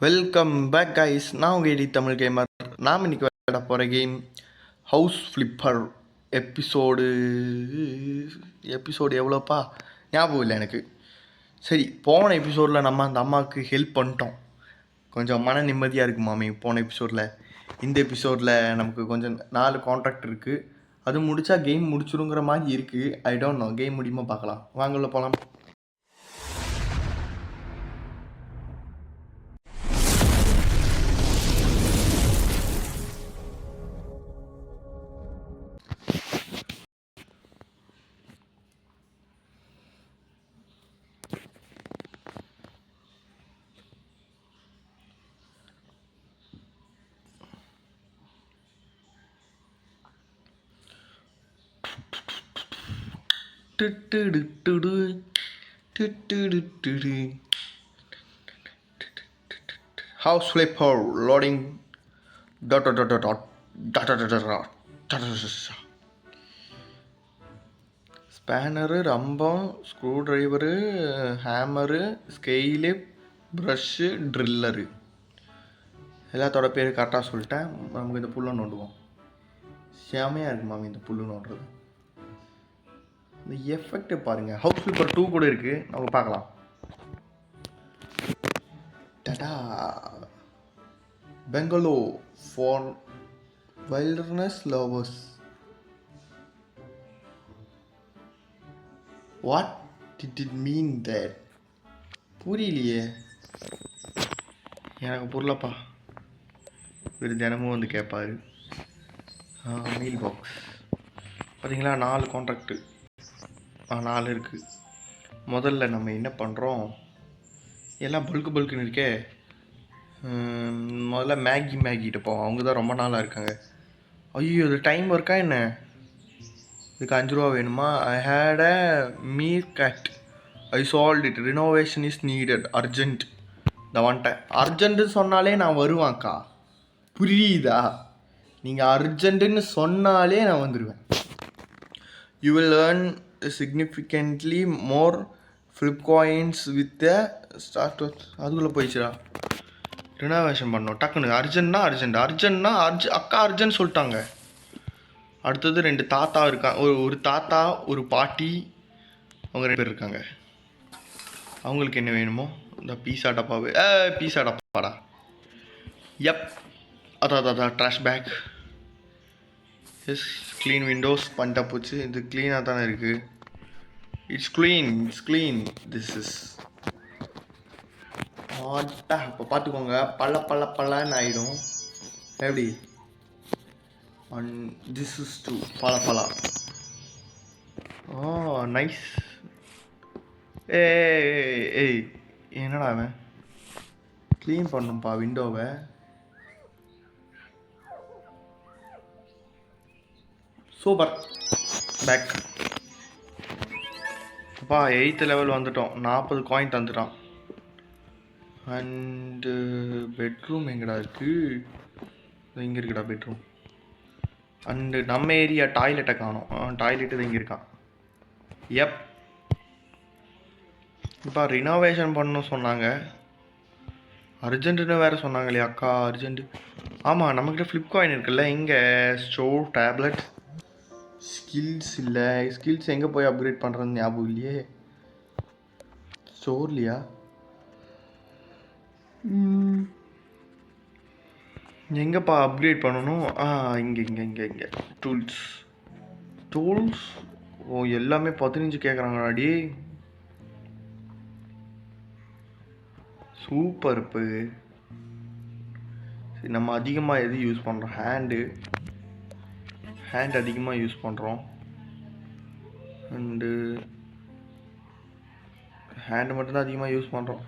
Welcome back guys. நான் உங்கள் eddy Tamil gamer. நாம் இன்றைக்கி விளையாட போகிற கேம் ஹவுஸ் ஃப்ளிப்பர். எபிசோடு எவ்வளோப்பா ஞாபகம் இல்லை எனக்கு. சரி, போன எபிசோடில் நம்ம அந்த அம்மாவுக்கு ஹெல்ப் பண்ணிட்டோம். கொஞ்சம் மன நிம்மதியாக இருக்குது மாமி போன எபிசோடில். இந்த எபிசோடில் நமக்கு கொஞ்சம் 4 கான்ட்ராக்ட் இருக்குது. அது முடித்தா கேம் முடிச்சிருங்கிற மாதிரி இருக்குது. ஐ டோன்ட் நோ, கேம் முடியுமா பார்க்கலாம். வாங்கல போகலாம். House flipper loading. ஸ்பேனரு, ரம்பம், screwdriver, hammer, scale, brush, driller. எல்லாத்தோட பேர் கரெக்டாக சொல்லிட்டேன். நமக்கு இந்த புல்லை நோண்டுவோம். செமையாக இருக்குது மாமி இந்த புல்லு நோண்டுறது. இந்த எஃபெக்டை பாருங்கள். ஹவுஸ் ஃப்ளிப்பர் 2 கூட இருக்குது, நம்ம பார்க்கலாம். Tada bungalow for wilderness lovers. What did it mean that? புரியலையே எனக்கு. புரியலப்பா. இவர் தினமும் வந்து கேட்பாரு. மெயில் பாக்ஸ் பார்த்தீங்களா, 4 கான்ட்ராக்டு 4 இருக்குது. முதல்ல நம்ம என்ன பண்ணுறோம், எல்லாம் பல்குன்னு இருக்கே. முதல்ல மேகிட்ட போவோம். அவங்க தான் ரொம்ப நாளாக இருக்காங்க. ஐயோ, இது டைம் ஒர்க்கா என்ன? இதுக்கு 5 ரூபா வேணுமா? I hate a meerkat, I solve it, renovation is needed, urgent. இந்த வந்துட்டேன். அர்ஜென்ட்டு சொன்னாலே நான் வருவான்க்கா, புரியுதா? நீங்கள் அர்ஜென்ட்டுன்னு சொன்னாலே நான் வந்துடுவேன். You will earn significantly more flip coins with the start. அதுக்குள்ளே போயிடுச்சுடா. ரினோவேஷன் பண்ணோம் டக்குன்னு. அர்ஜென்ட்னா அக்கா அர்ஜென்ட் சொல்லிட்டாங்க. அடுத்தது 2 தாத்தா இருக்காங்க. ஒரு தாத்தா, ஒரு பாட்டி, அவங்க 2 பேர் இருக்காங்க. அவங்களுக்கு என்ன வேணுமோ இந்த பீஸா டப்பாடா. எப், அதான் trash bag. Yes, clean windows பண்ணிட்டா போச்சு. இது க்ளீனாக தானே இருக்குது. It's clean. திஸ் இஸ் ஆட்டா. இப்போ பார்த்துக்கோங்க, பல்லன்னு ஆகிடும். எப்படி? திஸ் இஸ் டூ பல. Oh nice. ஏய் என்னடா அவன் க்ளீன் பண்ணும்பா விண்டோவை. சூப்பர். பேக். அப்பா 8th லெவல் வந்துட்டோம். 40 காயின் தந்துட்டான். அண்டு பெட்ரூம் எங்கடா இருக்குது? இங்கே இருக்குடா பெட்ரூம். அண்டு நம்ம ஏரியா டாய்லெட்டை காணோம். டாய்லெட்டு தான் இங்கே இருக்கான். எப், இப்போ ரினோவேஷன் பண்ணணும் சொன்னாங்க. அர்ஜென்ட்டுன்னு வேறு சொன்னாங்களே அக்கா, அர்ஜென்ட்டு. ஆமாம், நம்மக்கிட்ட ஃப்ளிப் காயின் இருக்குல்ல. இங்கே ஸ்டோர் டேப்லெட். ஸ்கில்ஸ் இல்லை. ஸ்கில்ஸ் எங்கே போய் அப்கிரேட் பண்ணுறதுன்னு ஞாபகம் இல்லையே. ஸ்டோர்லையா? எங்கேப்பா அப்கிரேட் பண்ணணும்? இங்கே டூல்ஸ். ஓ, எல்லாமே 15 கேட்குறாங்களாடி. சூப்பர். இப்போ சரி, நம்ம அதிகமாக எது யூஸ் பண்ணுறோம்? ஹேண்ட் அதிகமாக யூஸ் பண்ணுறோம். அண்டு ஹேண்டு மட்டும்தான் அதிகமாக யூஸ் பண்ணுறோம்.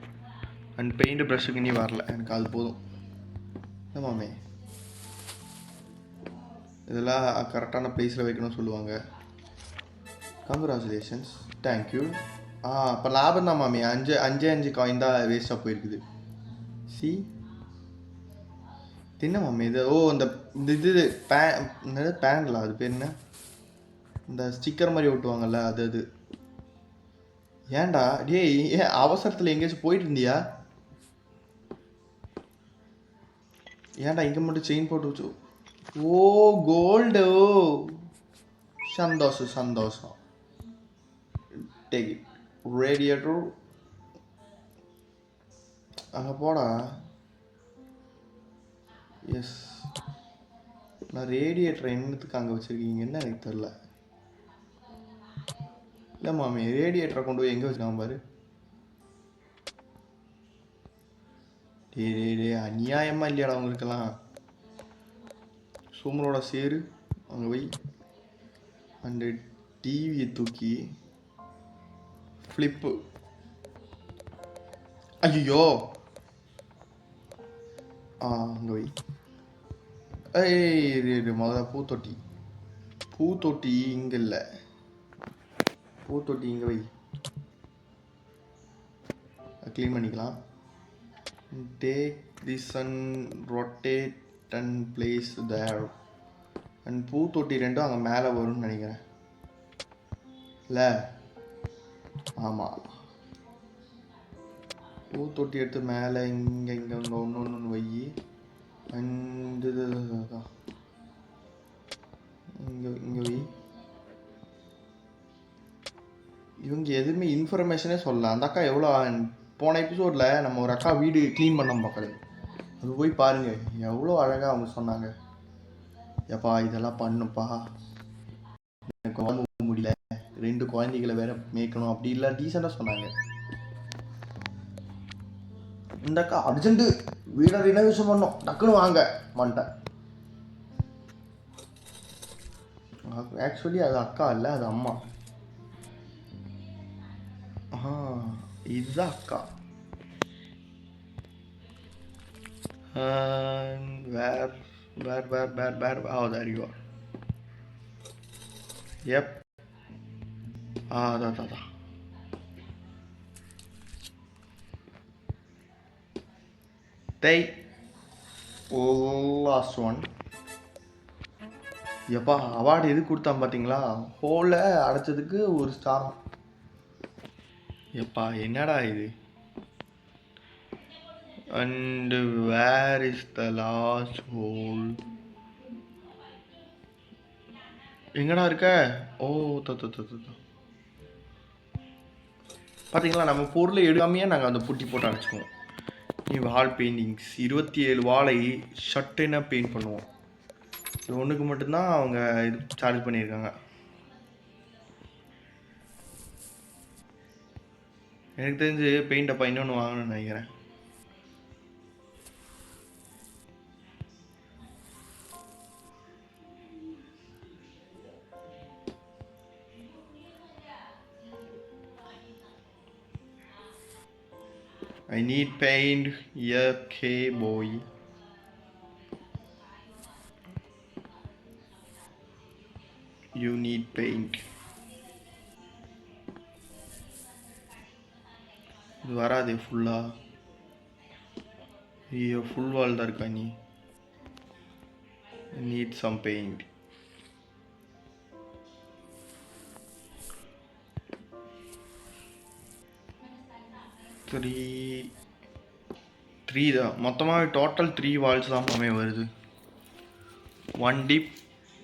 அண்ட் பெயிண்ட் ப்ரஷ்ஷுக்கு இனி வரல, எனக்கு அது போதும். ஆமாமே, இதெல்லாம் கரெக்டான ப்ளேஸில் வைக்கணும்னு சொல்லுவாங்க. Congratulations, thank you. அப்போ லாபம் தான் மாமி. 5 காயின் தான் வேஸ்ட்டாக போயிருக்குது. சி என்ன மாமி இது? ஓ, இது பேன்ல அது பேர் என்ன? இந்த ஸ்டிக்கர் மாதிரி ஒட்டுவாங்கல்ல, அது. ஏன்டா டேய், அவசரத்தில் எங்கேயாச்சும் போயிட்டு இருந்தியா? ஏன்டா இங்கே மட்டும் செயின் போட்டு வச்சு? ஓ கோல்டு, சந்தோஷம் சந்தோஷம். Take it. ரேடியேட்டர் அங்கே போடா. எஸ், நான் ரேடியேட்டர் என்னத்துக்கு அங்கே வச்சுருக்கீங்கன்னு எனக்கு தெரில. இல்லை மாமி, ரேடியேட்டரை கொண்டு போய் எங்கே வச்சுக்காம பாரு. டே அநியாயமாக இல்லையாடா அவங்களுக்கெல்லாம். சூமரோட சேரு அங்கே போய் அந்த டிவியை தூக்கி ஃப்ளிப்பு. ஐயோ அங்கே போய் முதல்ல பூத்தொட்டி இங்கே இல்லை, பூத்தொட்டி இங்கே வை, க்ளீன் பண்ணிக்கலாம். Take this and rotate and place there. And பூத்தொட்டி ரெண்டும் அங்கே மேலே வரும்னு நினைக்கிறேன் இல்லை? ஆமாம், பூத்தொட்டி எடுத்து மேலே இங்கே ஒன்று வை. அண்ட் இங்கே வை. இவங்க எதுவுமே இன்ஃபர்மேஷனே சொல்லலாம். அந்த அக்கா எவ்வளோ போன எபிசோடில் நம்ம ஒரு அக்கா வீடு க்ளீன் பண்ணோம் மக்களே, அது போய் பாருங்கள் எவ்வளோ அழகாக அவங்க சொன்னாங்க. எப்பா இதெல்லாம் பண்ணுப்பா, எனக்கு வாங்க முடியல, 2 குழந்தைகளை வேற மேய்க்கணும், அப்படி இல்லை டீசெண்டாக சொன்னாங்க. இந்த அக்கா அர்ஜென்ட்டு வீடை ரினோவேஷன் பண்ணோம், டக்குன்னு வாங்க மாட்டேன். ஆக்சுவலி அது அக்கா இல்லை, அது அம்மா. இதுதான் அக்கா. where oh there you are. Yep. Da they last one. எப்பா அவார்டு எது கொடுத்தான் பார்த்தீங்களா? ஹோலை அடைச்சதுக்கு ஒரு ஸ்டார். எப்பா என்னடா இது? And where is the last hole? எங்கடா இருக்க? ஓ பார்த்தீங்களா, நம்ம பொருளை எடுக்காமையே நாங்கள் அந்த புட்டி போட்டு அடைச்சிக்குவோம். நீ வால் பெயிண்டிங்ஸ் 27 வாழை ஷர்ட்டுன்னா பெயிண்ட் பண்ணுவோம். இது ஒன்றுக்கு மட்டும்தான் அவங்க இது சார்ஜ் பண்ணியிருக்காங்க. எனக்கு தெரிஞ்சு பெயிண்ட் அப்பா இன்னொன்று வாங்கணும்னு நினைக்கிறேன். I need paint. Okay, boy. You need paint. இது வராதே ஃபுல்லா. ஐயோ ஃபுல் வால் தான் இருக்கா? நீ need some paint. த்ரீ தான் மொத்தமாக, டோட்டல் 3 வால்ஸ் தான் மாமே வருது. 1 deep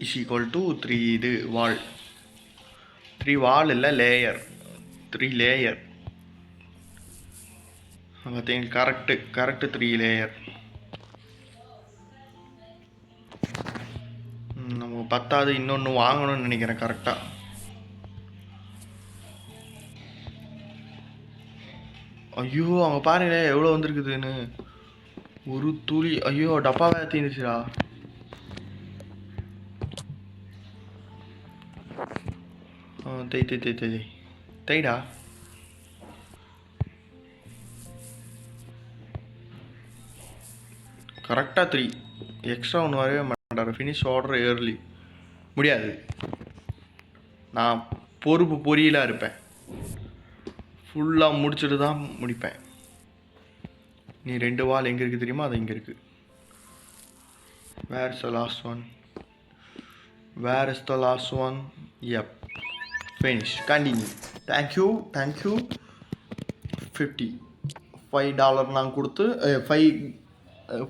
இஸ் ஈக்குவல் டு 3 இது வால். 3 வால் இல்லை, லேயர். 3 லேயர் பார்த்தீங்க? Correct 3 layer. நம்ம 10வது இன்னொன்று வாங்கணும்னு நினைக்கிறேன் கரெக்டாக. ஐயோ அவங்க பாருங்களேன் எவ்வளோ வந்திருக்குதுன்னு, ஒரு துளி. ஐயோ டப்பாவே தீந்துச்சுடா. தேய்டா. கரெக்டாக 3. எக்ஸ்ட்ரா ஒன்று வரவே மாட்டார். Finish order early. முடியாது, நான் பொறியிலாக இருப்பேன். ஃபுல்லாக முடிச்சுட்டு தான் முடிப்பேன். நீ 2 வால் எங்கே இருக்குது தெரியுமா? அது இங்கே இருக்குது. Where is the last one? Yep, finish. Continue. Thank you. $50 நான் கொடுத்து 5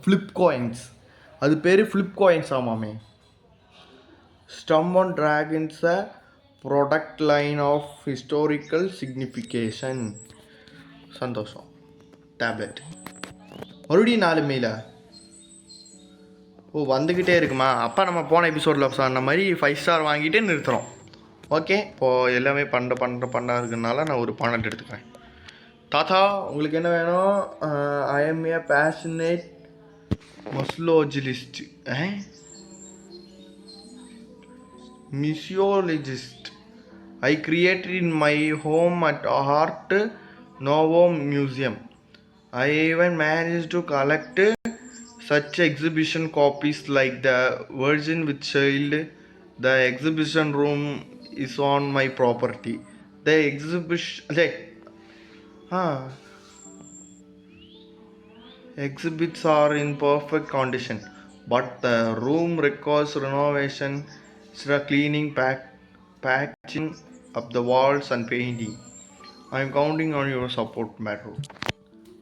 flip coins அது பேர் ஃப்ளிப் காயின்ஸ் ஆமாமே. Stem and dragons a product line of historical signification. சந்தோஷம். டேப்லெட் மறுபடியும் 4 மெயிலா? ஓ வந்துக்கிட்டே இருக்குமா? அப்போ நம்ம போன எபிசோடில் சொன்ன மாதிரி 5 ஸ்டார் வாங்கிட்டு நிறுத்துகிறோம். ஓகே, இப்போது எல்லாமே பண்ண இருக்குனால நான் ஒரு 12 எடுத்துக்கிறேன். தாத்தா உங்களுக்கு என்ன வேணும்? I am a passionate musicologist missiologist. I created in my home at Art Nouveau Museum. I even managed to collect such exhibition copies like the Virgin with Child. The exhibition room is on my property. The exhibits are in perfect condition, but the room requires renovation, cleaning, patching up the walls and painting. I am counting on your support, Metro.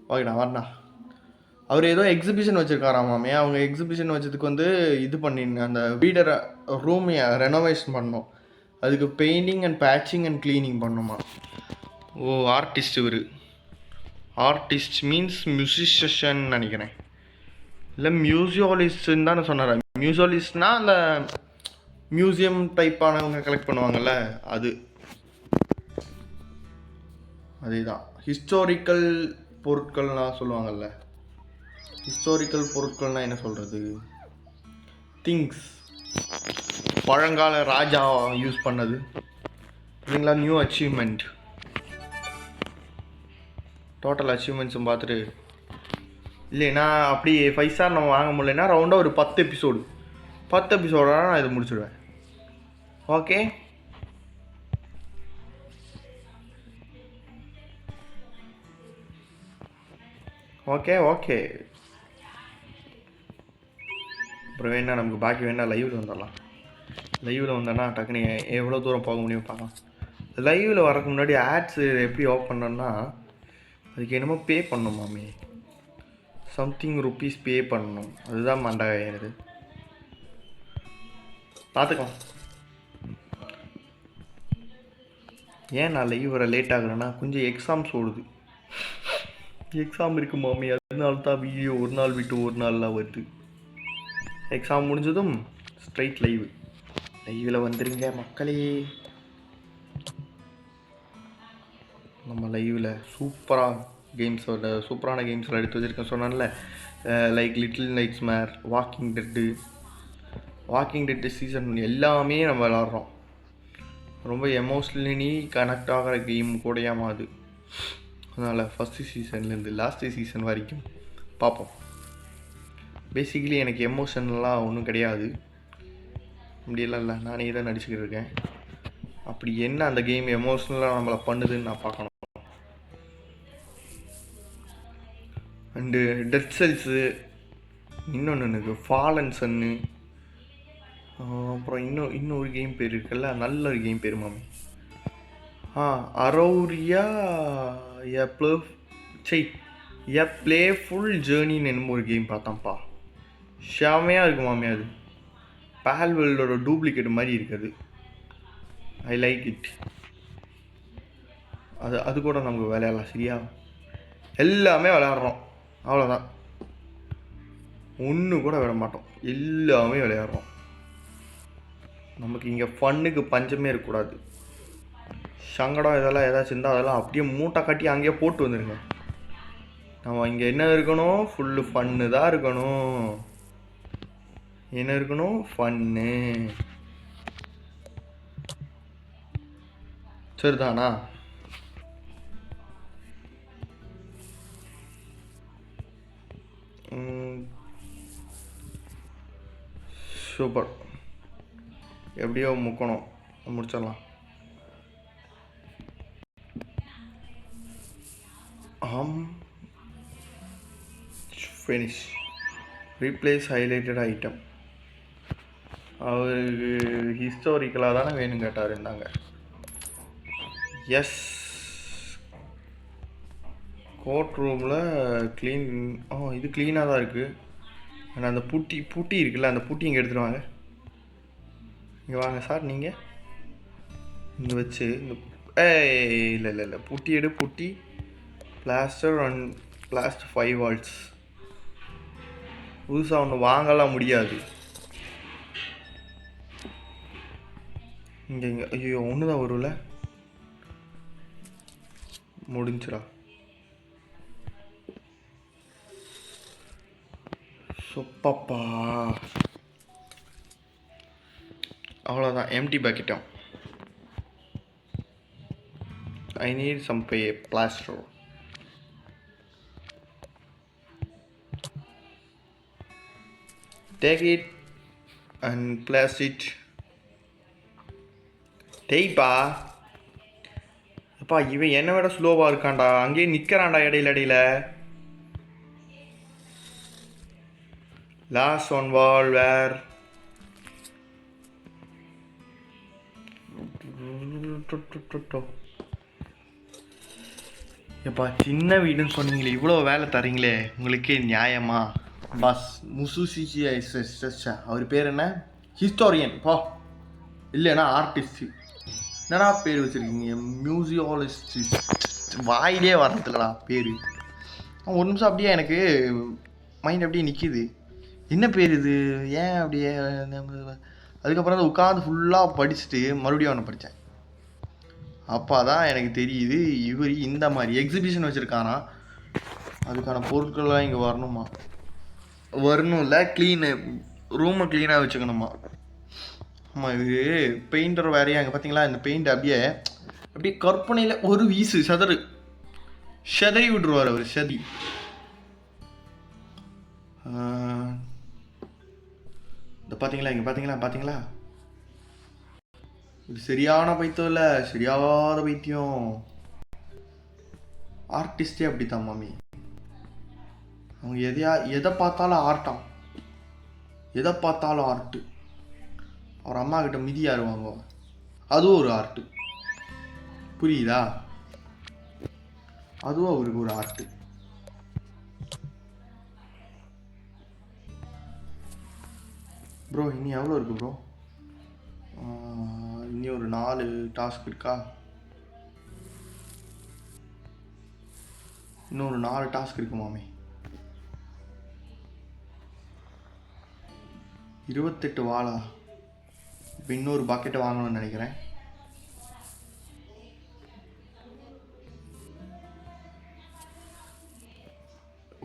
ஓகேண்ணா வரண்ணா. அவர் ஏதோ exhibition வச்சுருக்காராமாமே. அவங்க exhibition வச்சதுக்கு வந்து இது பண்ணிங்க, அந்த வீடை ரூமை ரெனோவேஷன் பண்ணோம். அதுக்கு painting and patching and cleaning பண்ணுமா. ஓ ஆர்டிஸ்ட் இவர். ஆர்டிஸ்ட் மீன்ஸ் மியூசிஷியன் நினைக்கிறேன். இல்லை மியூசியாலிஸ்ட்ன்னு தானே சொன்னார். மியூசியாலிஸ்ட்னால் அந்த மியூசியம் டைப்பானவங்க கலெக்ட் பண்ணுவாங்கள்ல, அதே தான். ஹிஸ்டாரிக்கல் பொருட்கள்லாம் சொல்லுவாங்கள்ல. ஹிஸ்டாரிக்கல் பொருட்கள்னால் என்ன சொல்கிறது? திங்ஸ். பழங்கால ராஜா யூஸ் பண்ணது இல்லைங்களா? New achievement. டோட்டல் அச்சீவ்மெண்ட்ஸும் பார்த்துட்டு இல்லைன்னா அப்படி 5 ஸ்டார் நம்ம வாங்க முடியலன்னா ரவுண்டாக ஒரு 10 எபிசோடாக நான் இதை முடிச்சுடுவேன். Okay, okay okay. அப்புறம் வேணா நமக்கு பாக்கி வேணா லைவில் வந்துடலாம். லைவில் வந்தோன்னா டக்குனு எவ்வளோ தூரம் போக முடியும் பார்க்கலாம். லைவில் வரக்கு முன்னாடி ஆட்ஸு எப்படி ஆஃப் பண்ணோன்னா அதுக்கு என்னமோ பே பண்ணணுமாமே. சம்திங் ருப்பீஸ் பே பண்ணணும். அதுதான் மண்டாயிருது. பார்த்துக்கலாம். ஏன் நான் லைவ் வர லேட் ஆகுறேன்னா கொஞ்சம் எக்ஸாம்ஸ் ஓடுது. எக்ஸாம் இருக்கு மாமி, அதனால தான் வீடியோ ஒரு நாள் விட்டு ஒரு நாள்லாம் வருது. எக்ஸாம் முடிஞ்சதும் ஸ்ட்ரைட் லைவில் வந்துடுங்க மக்களே. நம்ம லைவில் சூப்பரான கேம்ஸில் எடுத்து வச்சுருக்கேன் சொன்னால. லைக் லிட்டில் நைட்ஸ் மேர், வாக்கிங் டெட்டு சீசன் எல்லாமே நம்ம விளாட்றோம். ரொம்ப எமோஷ்னலி கனெக்ட் ஆகிற கேம் கூடயாமா அது. அதனால் ஃபஸ்ட்டு சீசன்லேருந்து லாஸ்ட்டு சீசன் வரைக்கும் பார்ப்போம். பேசிக்கலி எனக்கு எமோஷன்லாம் ஒன்றும் கிடையாது. அப்படியெல்லாம் இல்லை, நானே தான் நடிச்சுக்கிட்டு இருக்கேன். அப்படி என்ன அந்த கேம் எமோஷ்னலாக நம்மளை பண்ணுதுன்னு நான் பார்க்கணும். அண்டு டெத் செல்ஸு, இன்னொன்று எனக்கு ஃபாலன் சன்னு, அப்புறம் இன்னொரு கேம் பேர் இருக்குல்ல, நல்ல ஒரு கேம் பேர் மாமி. அரௌரியா எ பிளேஃபுல் ஜேர்னின்னு என்னமோ ஒரு கேம் பார்த்தான்ப்பா. ஷாமையாக இருக்கு மாமி. அது பால்வேல்டோட டூப்ளிகேட் மாதிரி இருக்குது. I like it. அது கூட நமக்கு விளையாடலாம். சரியா, எல்லாமே விளையாடுறோம், அவ்வளோதான். ஒன்று கூட விட மாட்டோம், எல்லாமே விளையாடுறோம். நமக்கு இங்கே ஃபன்னுக்கு பஞ்சமே இருக்கக்கூடாது. சங்கடம் இதெல்லாம் ஏதாச்சும் இருந்தால் அதெல்லாம் அப்படியே மூட்டை கட்டி அங்கேயே போட்டு வந்துடுங்க. நம்ம இங்கே என்ன இருக்கணும்? ஃபுல்லு ஃபன்னு தான் இருக்கணும். என்ன இருக்கணும்? ஃபன்னு. சரிதானா? சூப்பர். எப்படியோ முக்கணும், முடிச்சிடலாம். ஃபினிஷ். Replace highlighted item. அவருக்கு ஹிஸ்டாரிக்கலாக தானே வேணும் கேட்டார். இருந்தாங்க. எஸ், கோர்ட் ரூமில் க்ளீன். இது க்ளீனாக தான் இருக்குது. ஆனால் அந்த பூட்டி இருக்குல்ல, அந்த பூட்டி இங்கே எடுத்துகிட்டு வாங்க. இங்கே வாங்க சார். நீங்கள் இங்கே வச்சு இந்த இல்லை பூட்டி எடு. பூட்டி பிளாஸ்டர் அண்ட் பிளாஸ்டர் 5 வால்ட்ஸ். புதுசாக ஒன்று வாங்கலாம் முடியாது. இங்கே ஐயோ ஒன்று தான் வரும்ல. முடிஞ்சுடா. சொப்பப்பா அவ்வளோதான். எம்டி பக்கெட்டும். I need some plaster. Take it and place it. டேய்ப்பா அப்பா, இவன் என்னை விட ஸ்லோவாக இருக்கான்டா. அங்கேயே நிற்கிறான்டா இடையில. Last one wall where. எப்பா சின்ன வீடுன்னு சொன்னீங்களே, இவ்வளோ வேலை தரீங்களே, உங்களுக்கே நியாயமா? பாஸ் முசுசிசி அவர் பேர் என்ன? ஹிஸ்டோரியன் பா, இல்லைன்னா ஆர்டிஸ்ட். என்னடா பேர் வச்சுருக்கீங்க? மியூசியாலஜிஸ்ட். வாயிலே வரதில்லடா பேர். ஒரு நிமிஷம் அப்படியே எனக்கு மைண்ட் அப்படியே நிற்கிது. என்ன பேர் இது? ஏன் அப்படியே? அதுக்கப்புறம் தான் உட்காந்து ஃபுல்லாக படிச்சுட்டு மறுபடியும் அவனை படித்தேன். அப்போ தான் எனக்கு தெரியுது இவர் இந்த மாதிரி எக்ஸிபிஷன் வச்சுருக்கானா, அதுக்கான பொருட்கள்லாம் இங்கே வரணுமா? வரணும்ல, க்ளீனு ரூமை க்ளீனாக வச்சுக்கணுமா? ஆமாம், இது பெயிண்டர் வேறையா? அங்கே பார்த்தீங்களா, இந்த பெயிண்ட் அப்படியே கற்பனையில் ஒரு வீசு செதறி விட்ருவார் அவர். செதி இந்த பார்த்தீங்களா, இங்கே பார்த்தீங்களா இது சரியான பைத்தியம் இல்லை, சரியாத பைத்தியம். ஆர்டிஸ்டே அப்படித்தான் மாமி. அவங்க எதை பார்த்தாலும் ஆர்ட்டாம், எதை பார்த்தாலும் ஆர்ட்டு. அவர் அம்மா கிட்ட மிதி ஆடுவாங்க, அதுவும் ஒரு ஆர்ட்டு. புரியுதா? அதுவும் அவருக்கு ஒரு ஆர்ட்டு. ப்ரோ இனி எவ்வளோ இருக்கு ப்ரோ? இனி ஒரு 4 டாஸ்க் இருக்கா? இன்னொரு 4 டாஸ்க் இருக்கு மாமி. 28 வாழா. இப்போ இன்னொரு பக்கெட்டை வாங்கணும்னு நினைக்கிறேன்.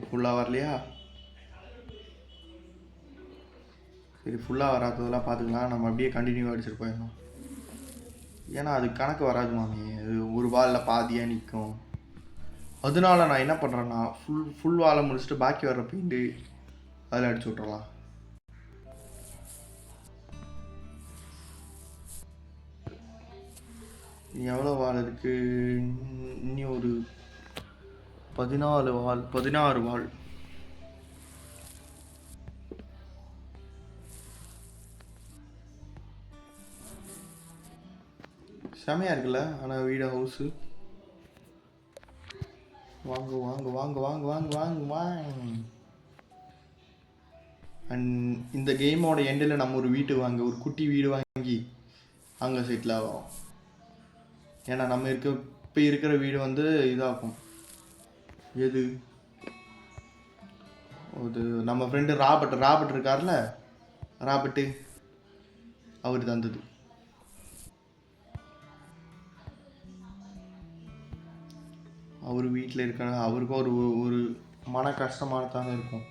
ஃபுல்லாக வரலையா? சரி, ஃபுல்லாக வராததெல்லாம் பார்த்துக்கலாம். நம்ம அப்படியே கண்டினியூவாக அடிச்சுட்டு போயிடணும். ஏன்னா அது கணக்கு வராது மாமி, அது ஒரு வாலில் பாதியாக நிற்கும். அதனால நான் என்ன பண்ணுறேன்னா, ஃபுல் வாலை முடிச்சுட்டு பாக்கி வர்ற பெயிண்ட்டு அதில் அடிச்சு விட்றலாம். எவ்வளோ வால் இருக்குது? இன்னி ஒரு 16 வால். செமையாக இருக்குல்ல? ஆனால் வீடு ஹவுஸு. வாங்க. அண்ட் இந்த கேமோட எண்டில் நம்ம ஒரு ஒரு குட்டி வீடு வாங்கி அங்கே செட்டில் ஆகும். ஏன்னா நம்ம இப்போ இருக்கிற வீடு இதாகும். எது? அது நம்ம ஃப்ரெண்டு ராபர்ட் இருக்கார்ல, ராபர்ட்டு அவர் தந்தது. அவர் வீட்டில் இருக்கிற அவருக்கும் ஒரு மன கஷ்டமானதாங்க இருக்கும்.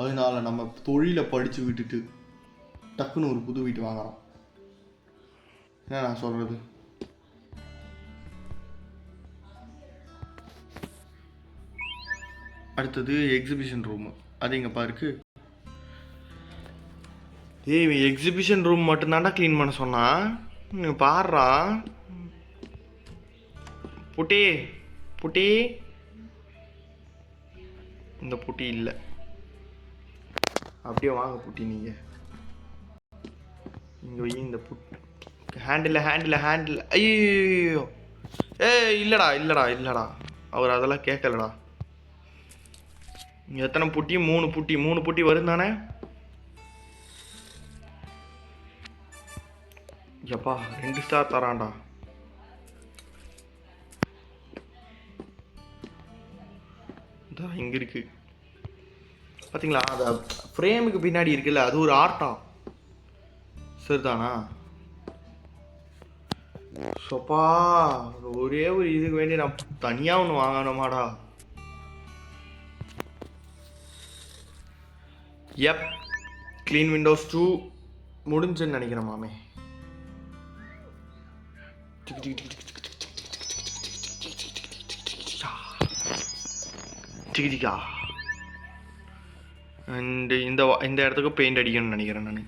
அதனால நம்ம தொழிலை படித்து விட்டுட்டு டக்குன்னு ஒரு புது வீட்டு வாங்குறோம். என்ன நான் சொல்கிறது? அடுத்தது எக்ஸிபிஷன் ரூமு. அது எங்கப்பா இருக்கு? ஏய், எக்ஸிபிஷன் ரூம் மட்டும்தான்டா க்ளீன் பண்ண சொன்னா. பாடுறா புட்டி. இந்த புட்டி இல்லை. அப்படியே வாங்க புட்டி. நீங்கள் இங்கே வை. இந்த ஹேண்டில். ஐயோ இல்லைடா. அவர் அதெல்லாம் கேட்கலடா. எத்தனை புட்டி? 3 புட்டி. 3 புட்டி வரும் தானே? எப்பா 2 ஸ்டார் தரான்டா. இங்கே இருக்கு பார்த்தீங்களா? அந்த ஃப்ரேமுக்கு பின்னாடி இருக்குல்ல, அது ஒரு ஆர்ட்டா. சரிதானா? சொப்பா ஒரே ஒரு இதுக்கு வேண்டி நான் தனியாக ஒன்று வாங்கணுமாடா. எப் க்ளீன் விண்டோஸ் 2 முடிஞ்சுன்னு நினைக்கிறேன் மாமே. டிக்கா அண்ட் இந்த இடத்துக்கு பெயிண்ட் அடிக்கணும்னு நினைக்கிறேன் நான்.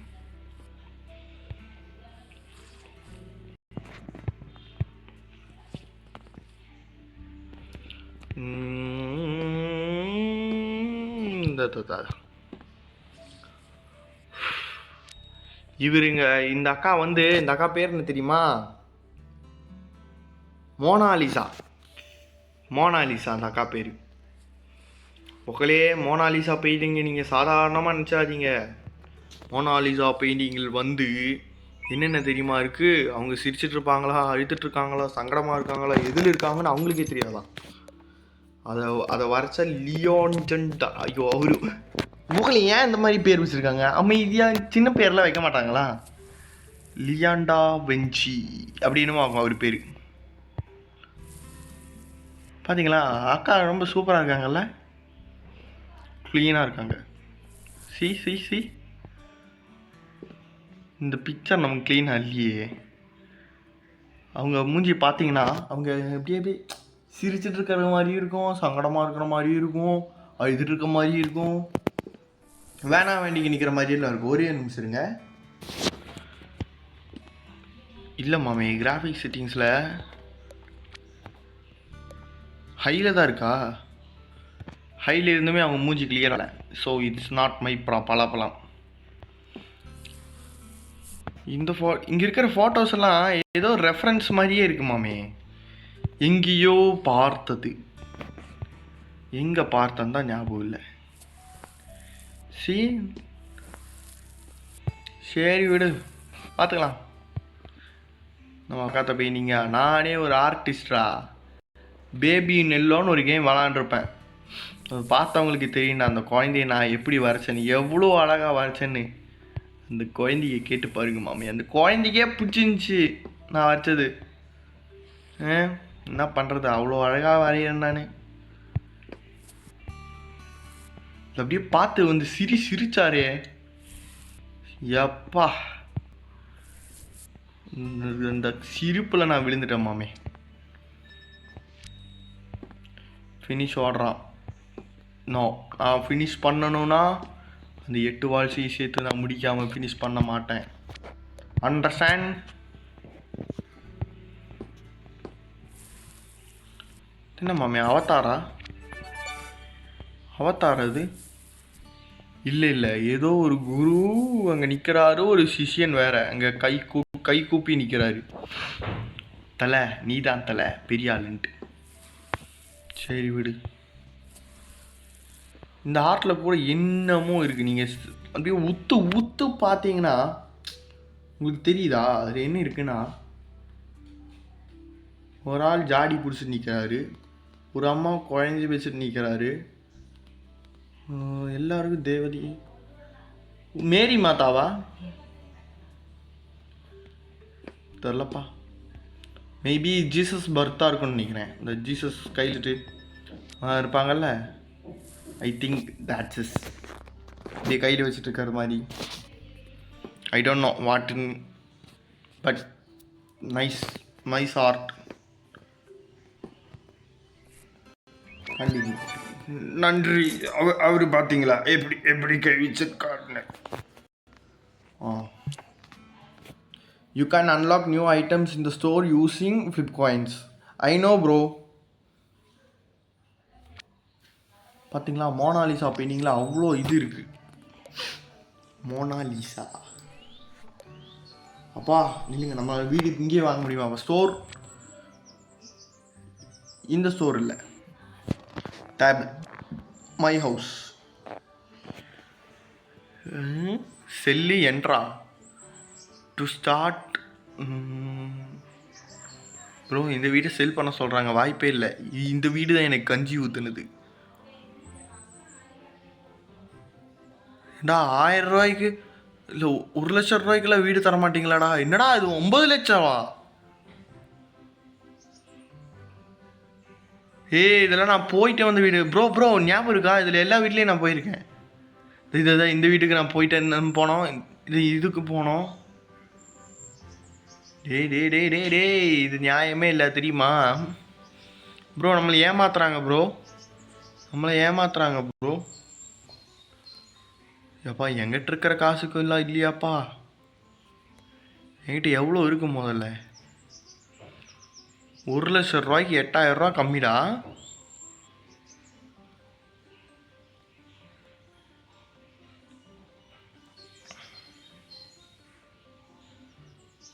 இவருங்க இந்த அக்கா இந்த அக்கா பேர் என்ன தெரியுமா? மோனாலிசா. அந்த அக்கா பேர். உங்களே மோனாலிசா பெயிண்டிங்க நீங்கள் சாதாரணமாக நினச்சாதீங்க. மோனாலிசா பெயிண்டிங்கில் என்னென்ன தெரியுமா இருக்குது? அவங்க சிரிச்சிட்ருப்பாங்களா, அழுத்துட்ருக்காங்களா, சங்கடமாக இருக்காங்களா, எதில் இருக்காங்கன்னு அவங்களுக்கே தெரியாதான். அதை வரைச்சா லியோன்ஜெண்டா. ஐயோ அவரு முகலை ஏன் இந்த மாதிரி பேர் வச்சுருக்காங்க? அமைதியாக சின்ன பேர்லாம் வைக்க மாட்டாங்களா? லியாண்டா வெஞ்சி அப்படின்னு ஆகும் அவர் பேர். பார்த்தீங்களா? அக்கா ரொம்ப சூப்பராக இருக்காங்கல்ல, க்ளீனாக இருக்காங்க. சி இந்த பிக்சர் நமக்கு க்ளீனாக இல்லையே. அவங்க மூஞ்சி பார்த்தீங்கன்னா அவங்க அப்படியே சிரிச்சிட்டு இருக்கிற மாதிரியும் இருக்கும், சங்கடமாக இருக்கிற மாதிரியும் இருக்கும், அழுதுட்டு இருக்க மாதிரியும் இருக்கும், வேண்டிக்கு நிற்கிற மாதிரியெல்லாம் இருக்கும். ஒரே நிமிஷம் இருங்க. இல்லை மாமே, கிராஃபிக் செட்டிங்ஸில் ஹையில் தான் இருக்கா? ஹையில் இருந்துமே அவங்க மூஞ்சி கிளியராக. ஸோ இட்ஸ் நாட் மை பலாப்பழம். இங்கே இருக்கிற ஃபோட்டோஸ் எல்லாம் ஏதோ ரெஃபரன்ஸ் மாதிரியே இருக்கு மாமே. எங்கேயோ பார்த்தது, எங்கே பார்த்தேன்னு தான் ஞாபகம் இல்லை. சரி விடு, பார்த்துக்கலாம். நம்ம அக்காத்த போய் நீங்கள் நானே ஒரு ஆர்டிஸ்டா பேபி நெல்லோன்னு ஒரு கேம் விளாண்டுருப்பேன். அது பார்த்தவங்களுக்கு தெரியும்டா அந்த குழந்தைய நான் எப்படி வரைச்சேன்னு, எவ்வளோ அழகாக வரைச்சேன்னு. அந்த குழந்தைய கேட்டு பாருங்க மாமி. அந்த குழந்தைக்கே பிடிச்சிருந்துச்சி நான் வரைச்சது. என்ன பண்ணுறது, அவ்வளோ அழகாக வரைகிறேன் நான். அப்படியே பார்த்து சிரிச்சாரே எப்பா. இந்த சிரிப்பில் நான் விழுந்துட்டேன் மாமே. ஃபினிஷ் ஓடுறான். நோ, ஃபினிஷ் பண்ணணும்னா அந்த 8 வால்ஸையும் சேர்த்து நான் முடிக்காமல் ஃபினிஷ் பண்ண மாட்டேன். அண்டர்ஸ்டாண்ட்? என்ன மாமே, அவதாரா அது? இல்லை, ஏதோ ஒரு குரு அங்கே நிற்கிறாரு, ஒரு சிஷியன் வேற அங்கே கை கூப்பி நிற்கிறாரு. தலை நீதான் தலை, பெரிய ஆளுன்ட்டு. சரி விடு. இந்த ஆர்ட்டில் கூட என்னமோ இருக்குது. நீங்கள் அப்படியே உத்து பார்த்தீங்கன்னா உங்களுக்கு தெரியுதா அதில் என்ன இருக்குன்னா, ஒரு ஆள் ஜாடி பிடிச்சிட்டு நிற்கிறாரு, ஒரு அம்மா குழந்தை வச்சுட்டு நிற்கிறாரு, எல்லாருக்கும் தேவதி மேரி மாதாவா தெரிலப்பா. மேபி ஜீசஸ் பர்த்தாக இருக்குன்னு நினைக்கிறேன். இந்த ஜீசஸ் கையிலிட்டு இருப்பாங்கல்ல, ஐ திங்க் தட்ஸ் இஸ். அப்படியே கையில் வச்சுட்டு இருக்கிற மாதிரி. I don't know what in, but nice art. நன்றி. அவர் பார்த்தீங்களா எப்படி கை வச்சிருக்காருன்னு. You can unlock new items in the store using flip coins. I know bro. பார்த்தீங்களா, மோனாலிசா பெயிண்டிங்கில் அவ்வளோ இது இருக்குது. மோனாலிசா அப்பா இல்லைங்க, நம்ம வீடு இங்கேயே வாங்க முடியுமா? ஸ்டோர் இந்த ஸ்டோர் இல்லை, டேப் மை ஹவுஸ். செல்லி என்றா டு ஸ்டார்ட். ப்ரோ இந்த வீட்டை செல் பண்ண சொல்கிறாங்க, வாய்ப்பே இல்லை. இந்த வீடு தான் எனக்கு கஞ்சி ஊற்றுனது. ஏண்டா 1000 ரூபாய்க்கு இல்லை 1,00,000 ரூபாய்க்குலாம் வீடு தர மாட்டீங்களாடா? என்னடா இது 9 லட்சமா? இதெல்லாம் நான் போயிட்டு வந்த வீடு ப்ரோ ஞாபகம் இருக்கா? இதில் எல்லா வீட்லேயும் நான் போயிருக்கேன். இதுதான் இந்த வீட்டுக்கு நான் போயிட்டேன்னு போனோம், இதுக்கு போனோம். டேய் இது நியாயமே இல்லை தெரியுமா ப்ரோ? நம்மளை ஏமாத்துறாங்க ப்ரோ. எப்பா எங்கிட்ட இருக்கிற காசுக்கு எல்லாம் இல்லையாப்பா? என்கிட்ட எவ்வளோ இருக்கும் முதல்ல? 1,00,000 ரூபாய்க்கு 8,000 ரூபா கம்மிடா.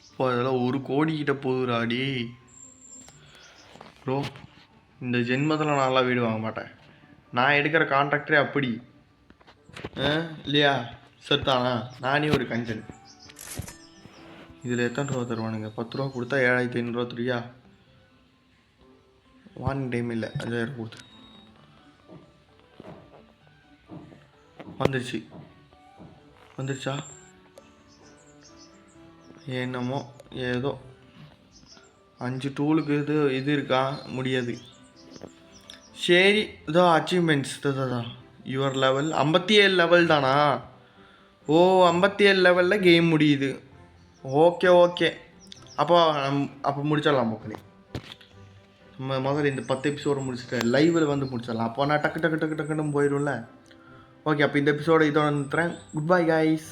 இப்போ அதெல்லாம் 1 கோடி கிட்ட போகுதுடாடி ப்ரோ. இந்த ஜென்மத்தில் நான்லாம் வீடு வாங்க மாட்டேன். நான் எடுக்கிற கான்ட்ராக்டரே அப்படி இல்லையா? சரிதானா? நானே ஒரு கஞ்சன். இதில் எத்தனை ரூபா தருவானுங்க? 10 ரூபா கொடுத்தா 7,500 தெரியா? வார்னிங் டைம் இல்லை, 5,000 கொடுத்து வந்துருச்சா? என்னமோ ஏதோ 5 டூலுக்கு இது இருக்கா? முடியாது. சரி, இதோ அச்சீவ்மெண்ட்ஸ் தான். யுவர் லெவல் 57 லெவல் தானா? ஓ 57 லெவலில் கேம் முடியுது. ஓகே அப்போ முடிச்சிடலாம் மக்களே. நம்ம முதல்ல இந்த 10 எபிசோடு முடிச்சுட்டு லைவில் வந்து முடிச்சிடலாம். அப்போ நான் டக்குன்னு போயிடும்ல. ஓகே, அப்போ இந்த எபிசோடு இதோட நிறுத்துறேன். Good bye guys.